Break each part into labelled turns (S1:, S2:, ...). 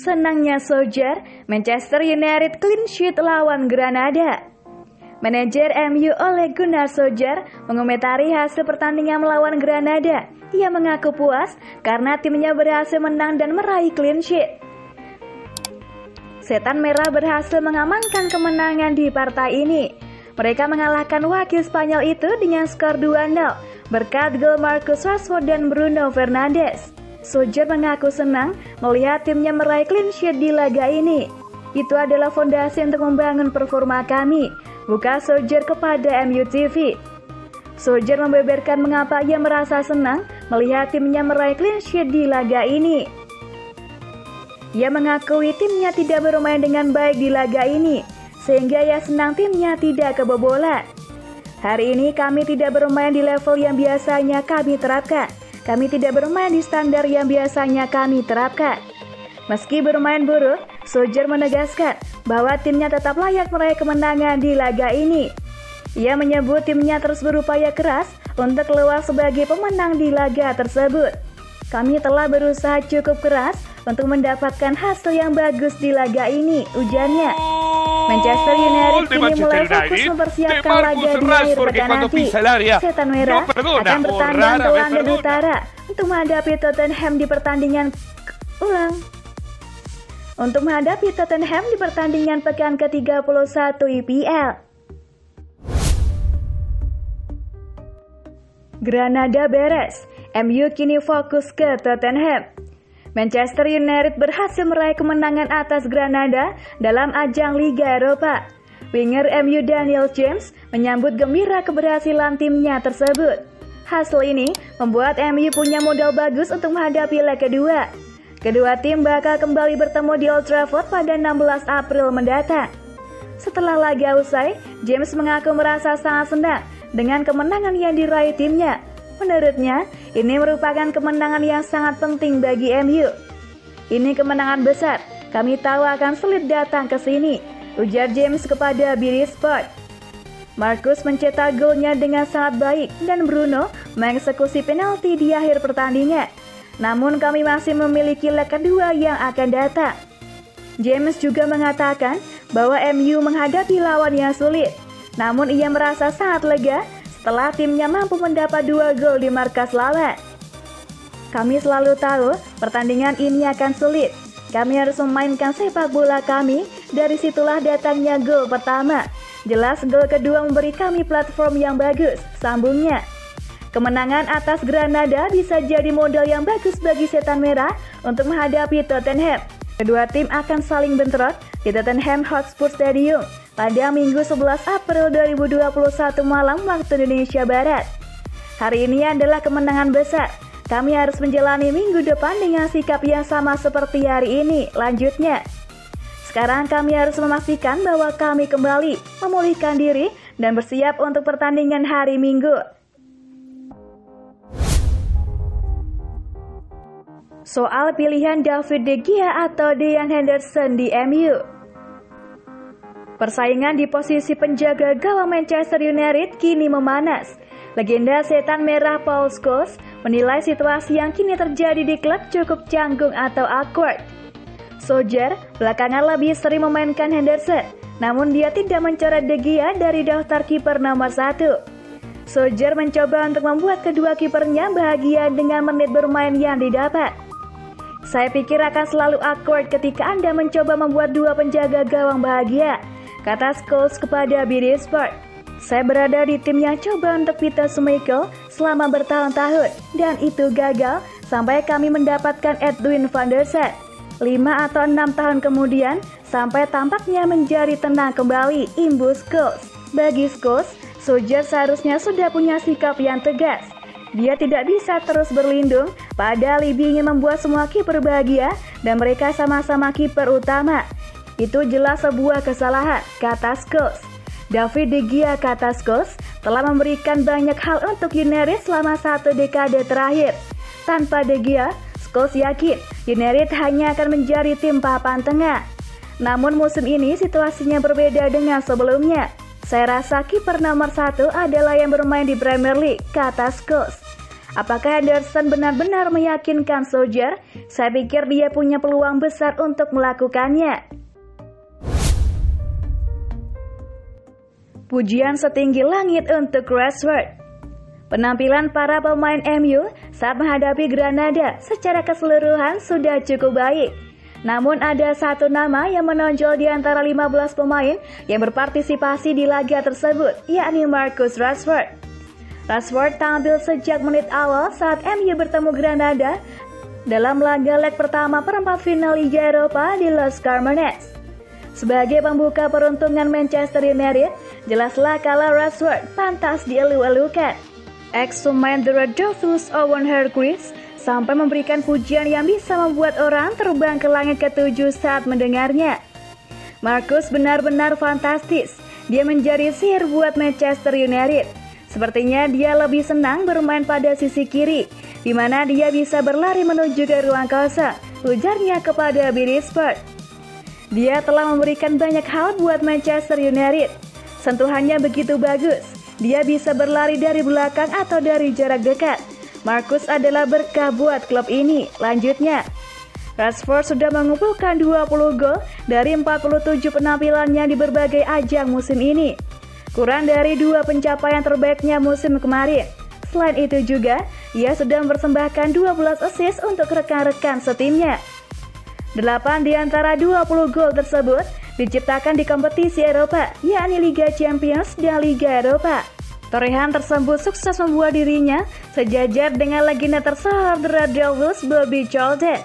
S1: Senangnya Solskjaer, Manchester United clean sheet lawan Granada. Manajer MU Ole Gunnar Solskjaer mengomentari hasil pertandingan melawan Granada. Ia mengaku puas karena timnya berhasil menang dan meraih clean sheet. Setan Merah berhasil mengamankan kemenangan di partai ini. Mereka mengalahkan wakil Spanyol itu dengan skor 2-0 berkat gol Marcus Rashford dan Bruno Fernandes. Solskjaer mengaku senang melihat timnya meraih clean sheet di laga ini. Itu adalah fondasi untuk membangun performa kami, buka Solskjaer kepada MU TV. Solskjaer membeberkan mengapa ia merasa senang melihat timnya meraih clean sheet di laga ini. Ia mengakui timnya tidak bermain dengan baik di laga ini, sehingga ia senang timnya tidak kebobolan. Hari ini kami tidak bermain di level yang biasanya kami terapkan. Kami tidak bermain di standar yang biasanya kami terapkan. Meski bermain buruk, Solskjaer menegaskan bahwa timnya tetap layak meraih kemenangan di laga ini. Ia menyebut timnya terus berupaya keras untuk keluar sebagai pemenang di laga tersebut. Kami telah berusaha cukup keras untuk mendapatkan hasil yang bagus di laga ini, ujarnya. Manchester United kini mulai fokus mempersiapkan laga di akhir pekan nanti. Setan Merah akan bertandang ke London Utara untuk menghadapi Tottenham di pertandingan pekan ke-31 IPL. Granada beres, MU kini fokus ke Tottenham. Manchester United berhasil meraih kemenangan atas Granada dalam ajang Liga Eropa. Winger MU Daniel James menyambut gembira keberhasilan timnya tersebut. Hasil ini membuat MU punya modal bagus untuk menghadapi leg kedua. Kedua tim bakal kembali bertemu di Old Trafford pada 16 April mendatang. Setelah laga usai, James mengaku merasa sangat senang dengan kemenangan yang diraih timnya. Menurutnya, ini merupakan kemenangan yang sangat penting bagi MU. Ini kemenangan besar, kami tahu akan sulit datang ke sini, ujar James kepada BT Sport. Marcus mencetak golnya dengan sangat baik dan Bruno mengeksekusi penalti di akhir pertandingan. Namun kami masih memiliki leg kedua yang akan datang. James juga mengatakan bahwa MU menghadapi lawan yang sulit, namun ia merasa sangat lega setelah timnya mampu mendapat 2 gol di markas lawan. Kami selalu tahu pertandingan ini akan sulit. Kami harus memainkan sepak bola kami, dari situlah datangnya gol pertama. Jelas gol kedua memberi kami platform yang bagus, sambungnya. Kemenangan atas Granada bisa jadi modal yang bagus bagi Setan Merah untuk menghadapi Tottenham. Kedua tim akan saling bentrok di Tottenham Hotspur Stadium pada Minggu 11 April 2021 malam waktu Indonesia Barat. Hari ini adalah kemenangan besar. Kami harus menjalani minggu depan dengan sikap yang sama seperti hari ini, lanjutnya. Sekarang kami harus memastikan bahwa kami kembali memulihkan diri dan bersiap untuk pertandingan hari Minggu. Soal pilihan David De Gea atau Dean Henderson di MU. Persaingan di posisi penjaga gawang Manchester United kini memanas. Legenda Setan Merah Paul Scholes menilai situasi yang kini terjadi di klub cukup canggung atau awkward. Solskjaer belakangan lebih sering memainkan Henderson, namun dia tidak mencoret De Gea dari daftar kiper nomor 1. Solskjaer mencoba untuk membuat kedua kipernya bahagia dengan menit bermain yang didapat. Saya pikir akan selalu awkward ketika Anda mencoba membuat dua penjaga gawang bahagia, kata Scholes kepada BT Sport. Saya berada di tim yang coba untuk Peter Schmeichel selama bertahun-tahun, dan itu gagal sampai kami mendapatkan Edwin van der Sar. 5 atau 6 tahun kemudian, sampai tampaknya menjadi tenang kembali, imbus Scholes. Bagi Scholes, Solskjaer seharusnya sudah punya sikap yang tegas. Dia tidak bisa terus berlindung, padahal Libby ingin membuat semua kiper bahagia dan mereka sama-sama kiper utama. Itu jelas sebuah kesalahan, kata Scholes. David De Gea, kata Scholes, telah memberikan banyak hal untuk United selama 1 dekade terakhir. Tanpa De Gea, Scholes yakin United hanya akan menjadi tim papan tengah. Namun musim ini situasinya berbeda dengan sebelumnya. Saya rasa kiper nomor 1 adalah yang bermain di Premier League, kata Scholes. Apakah Henderson benar-benar meyakinkan Solskjaer? Saya pikir dia punya peluang besar untuk melakukannya. Pujian setinggi langit untuk Rashford. Penampilan para pemain MU saat menghadapi Granada secara keseluruhan sudah cukup baik. Namun ada satu nama yang menonjol di antara 15 pemain yang berpartisipasi di laga tersebut, yakni Marcus Rashford. Rashford tampil sejak menit awal saat MU bertemu Granada dalam laga leg pertama perempat final Liga Eropa di Los Carmenes. Sebagai pembuka peruntungan Manchester United, jelaslah kalau Rashford pantas dielu-elukan. Ex-pemain The Red Devils Owen Hargreaves sampai memberikan pujian yang bisa membuat orang terbang ke langit ketujuh saat mendengarnya. Marcus benar-benar fantastis. Dia menjadi sihir buat Manchester United. Sepertinya dia lebih senang bermain pada sisi kiri, di mana dia bisa berlari menuju ke ruang kosong, ujarnya kepada BT Sport. Dia telah memberikan banyak hal buat Manchester United. Sentuhannya begitu bagus. Dia bisa berlari dari belakang atau dari jarak dekat. Marcus adalah berkah buat klub ini. Lanjutnya, Rashford sudah mengumpulkan 20 gol dari 47 penampilannya di berbagai ajang musim ini. Kurang dari 2 pencapaian terbaiknya musim kemarin. Selain itu juga, ia sudah mempersembahkan 12 assist untuk rekan-rekan setimnya. 8 di antara 20 gol tersebut diciptakan di kompetisi Eropa, yakni Liga Champions dan Liga Eropa. Torehan tersebut sukses membuat dirinya sejajar dengan legenda tersohor The Red Devils Bobby Charlton.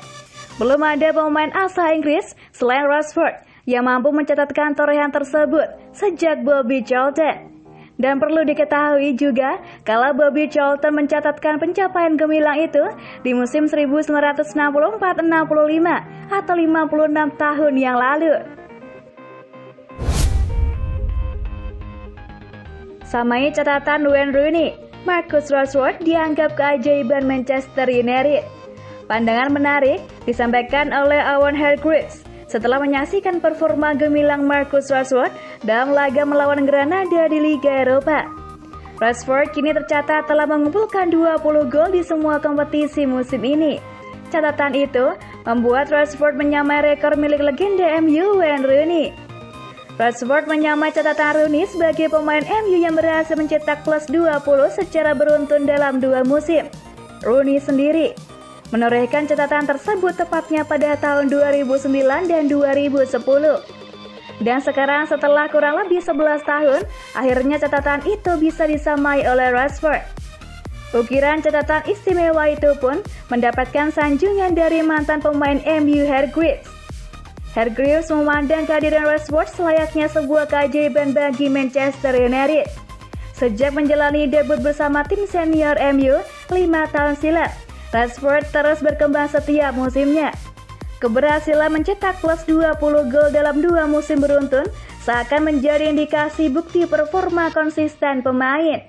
S1: Belum ada pemain asal Inggris selain Rashford yang mampu mencatatkan torehan tersebut sejak Bobby Charlton. Dan perlu diketahui juga kalau Bobby Charlton mencatatkan pencapaian gemilang itu di musim 1964-65 atau 56 tahun yang lalu. Samai catatan Wayne Rooney, Marcus Rashford dianggap keajaiban Manchester United. Pandangan menarik disampaikan oleh Owen Hargreaves setelah menyaksikan performa gemilang Marcus Rashford dalam laga melawan Granada di Liga Eropa. Rashford kini tercatat telah mengumpulkan 20 gol di semua kompetisi musim ini. Catatan itu membuat Rashford menyamai rekor milik legenda MU Wayne Rooney. Rashford menyamai catatan Rooney sebagai pemain MU yang berhasil mencetak plus 20 secara beruntun dalam 2 musim. Rooney sendiri menorehkan catatan tersebut tepatnya pada tahun 2009 dan 2010. Dan sekarang setelah kurang lebih 11 tahun, akhirnya catatan itu bisa disamai oleh Rashford. Ukiran catatan istimewa itu pun mendapatkan sanjungan dari mantan pemain MU Hargreaves. Hargreaves memandang kehadiran Rashford selayaknya sebuah keajaiban bagi Manchester United. Sejak menjalani debut bersama tim senior MU 5 tahun silam, Rashford terus berkembang setiap musimnya. Keberhasilan mencetak plus 20 gol dalam 2 musim beruntun seakan menjadi indikasi bukti performa konsisten pemain.